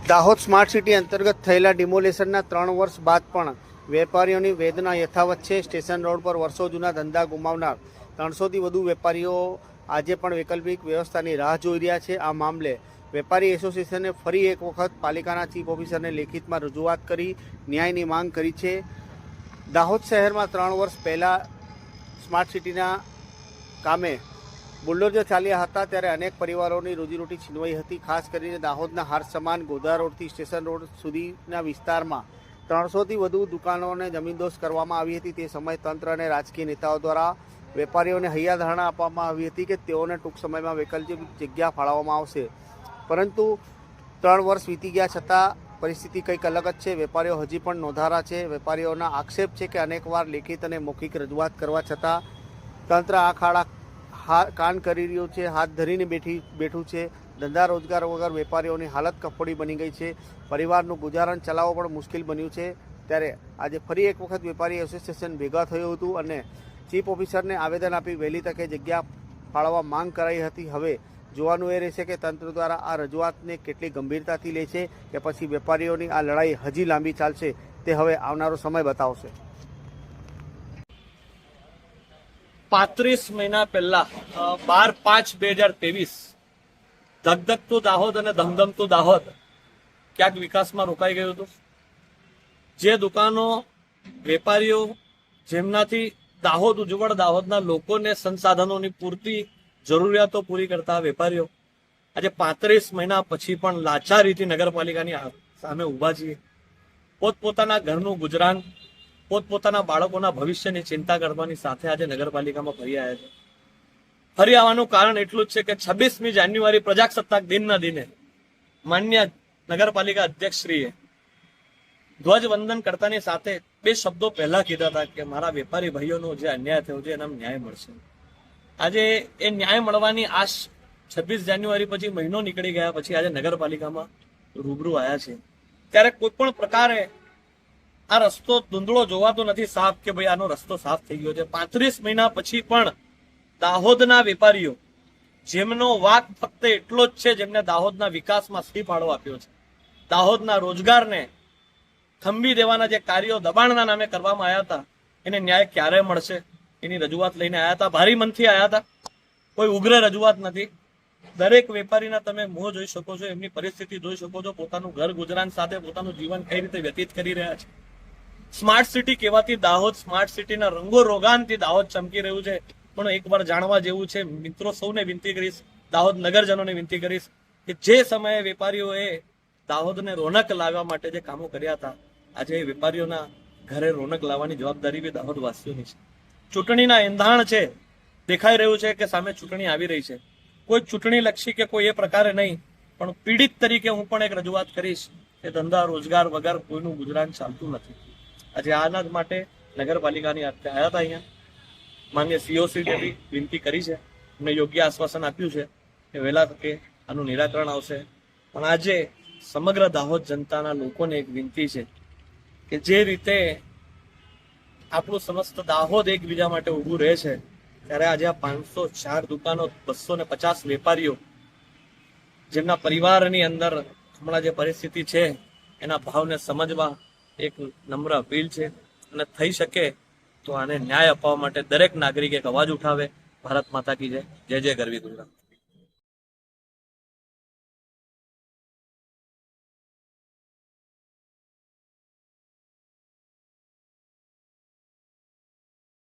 Dahod smart city અંતર્ગત થયેલા ડિમોલેશનના 3 વર્ષ બાદ પણ વેપારીઓની વેદના યથાવત છે। સ્ટેશન રોડ પર વર્ષો જૂના ધંધા ગુમાવનાર 300થી વધુ વેપારીઓ આજે પણ વૈકલ્પિક વ્યવસ્થાની રાહ જોઈ રહ્યા છે। આ મામલે વેપારી એસોસિએશને ફરી એક વખત પાલિકાના ચીફ ઓફિસરને લેખિતમાં રજૂઆત કરી ન્યાયની માંગ કરી છે। દાહોદ શહેરમાં 3 વર્ષ પહેલાં સ્માર્ટ સિટીના કામે બુલડોઝર ચાલ્યા હતા ત્યારે અનેક પરિવારોની રોજીરોટી છીનવાઈ હતી। ખાસ કરીને દાહોદના હાર સમાન ગોધરા રોડથી સ્ટેશન રોડ સુધીના વિસ્તારમાં 300થી વધુ દુકાનોને જમીનદોસ્ત કરવામાં આવી હતી। તે સમયે તંત્ર અને રાજકીય નેતાઓ દ્વારા વેપારીઓને હૈયાધારણા આપવામાં આવી હતી કે તેઓને ટૂંક સમયમાં વૈકલ્પિક જગ્યા ફાળવવામાં આવશે, પરંતુ 3 વર્ષ વીતી ગયા છતાં પરિસ્થિતિ કંઈક અલગ જ છે। વેપારીઓ હજી પણ નોંધારા છે। વેપારીઓના આક્ષેપ છે કે અનેકવાર લેખિત અને મૌખિક રજૂઆત કરવા છતાં તંત્ર આ ખાડા કાન કરી રહ્યું છે, હાથ ધરીને બેઠું છે। ધંધા રોજગાર વગર વેપારીઓની હાલત કફોડી બની ગઈ છે। પરિવારનું ગુજારણ ચલાવવું પણ મુશ્કેલ બન્યું છે। ત્યારે આજે ફરી એક વખત વેપારી એસોસિએશન ભેગા થયું હતું અને ચીફ ઓફિસરને આવેદન આપી વહેલી તકે જગ્યા ફાળવવા માંગ કરાઈ હતી। હવે જોવાનું એ રહેશે કે તંત્ર દ્વારા આ રજૂઆતને કેટલી ગંભીરતાથી લે છે કે પછી વેપારીઓની આ લડાઈ હજી લાંબી ચાલશે, તે હવે આવનારો સમય બતાવશે। 35 મહિના પહેલા 12/5/2023 ધગધગતું દાહોદ અને ધમધમતું દાહોદ ક્યાંક વિકાસમાં રોકાઈ ગયું હતું। જે દુકાનો વેપારીઓ જેમનાથી દાહોદ ઉજ્જવળ દાહોદના લોકોને સંસાધનોની પૂરતી જરૂરિયાતો પૂરી કરતા વેપારીઓ આજે 35 મહિના પછી પણ લાચારીથી નગરપાલિકાની સામે ઊભા છીએ। પોતપોતાના ઘરનું ગુજરાન, પોતપોતાના બાળકોના ભવિષ્યની ચિંતા કરવાની સાથે આજે નગરપાલિકામાં ફરી આવ્યા છે। ફરી આવવાનું કારણ એટલું જ છે કે 26મી જાન્યુઆરી પ્રજાસત્તાક દિનના દિને માન્ય નગરપાલિકા અધ્યક્ષશ્રીએ ધ્વજવંદન કરતાની સાથે 2 શબ્દો પહેલા કીધા હતા કે મારા વેપારી ભાઈઓનો જે અન્યાય થયો છે એના ન્યાય મળશે। આજે એ ન્યાય મળવાની આશ 26 જાન્યુઆરી પછી મહિનો નીકળી ગયા પછી આજે નગરપાલિકામાં રૂબરૂ આવ્યા છે। ત્યારે કોઈ પણ પ્રકારે આ રસ્તો ધૂંધળો જોવાતો નથી સાફ કે ભાઈ આનો રસ્તો સાફ થઈ ગયો છે। 35 મહિના પછી પણ દાહોદના વેપારીઓ જેમનો વાક ફક્ત એટલો જ છે જેમને દાહોદના વિકાસમાં સિંહ ફાળો આપ્યો છે, દાહોદના રોજગારને થંભી દેવાના જે કાર્યો દબાણના નામે કરવામાં આવ્યા હતા એને ન્યાય ક્યારે મળશે એની રજૂઆત લઈને આવ્યા હતા। ભારી મનથી આવ્યા હતા, કોઈ ઉગ્ર રજૂઆત નથી। દરેક વેપારીના તમે મોં જોઈ શકો છો, એમની પરિસ્થિતિ જોઈ શકો છો, પોતાનું ઘર ગુજરાન સાથે પોતાનું જીવન કઈ રીતે વ્યતીત કરી રહ્યા છે। સ્માર્ટ સિટી કહેવાથી દાહોદ સ્માર્ટ સિટીના રંગો રોગાનથી દાહોદ ચમકી રહ્યું છે, પણ એકવાર જાણવા જેવું છે। મિત્રો સૌને વિનંતી કરીશ, દાહોદ નગરજનોને વિનંતી કરીશ કે જે સમયે વેપારીઓએ દાહોદને રોનક લાવવા માટે જે કામો કર્યા હતા આજે વેપારીઓના ઘરે રોનક લાવવાની જવાબદારી બી દાહોદ વાસીઓની છે। ચૂંટણીના એંધાણ છે, દેખાઈ રહ્યું છે કે સામે ચૂંટણી આવી રહી છે, કોઈ ચૂંટણી લક્ષી કે કોઈ એ પ્રકારે નહીં, પણ પીડિત તરીકે હું પણ એક રજૂઆત કરીશ કે ધંધા રોજગાર વગર કોઈનું ગુજરાન ચાલતું નથી। આજે આના જ માટે નગરપાલિકાની આવ્યા હતા અહીંયા માન્ય COCને બી વિનંતી કરી છે, એમને યોગ્ય આશ્વાસન આપ્યું છે કે વહેલા તકે આનું નિરાકરણ આવશે। પણ આજે સમગ્ર દાહોદ જનતાના લોકોને એક વિનંતી છે કે જે રીતે આપણું સમસ્ત દાહોદ એકબીજા માટે ઊભું રહે છે, ત્યારે આજે આ 504 દુકાનો, 250 વેપારીઓ જેમના પરિવારની અંદર હમણાં જે પરિસ્થિતિ છે એના ભાવને સમજવા એક નમ્ર અપીલ છે અને થઈ શકે તો આને ન્યાય અપાવવા માટે દરેક નાગરિક એક અવાજ ઉઠાવે। ભારત માતા કી જય, જય જય ગરવી ગુજરાત।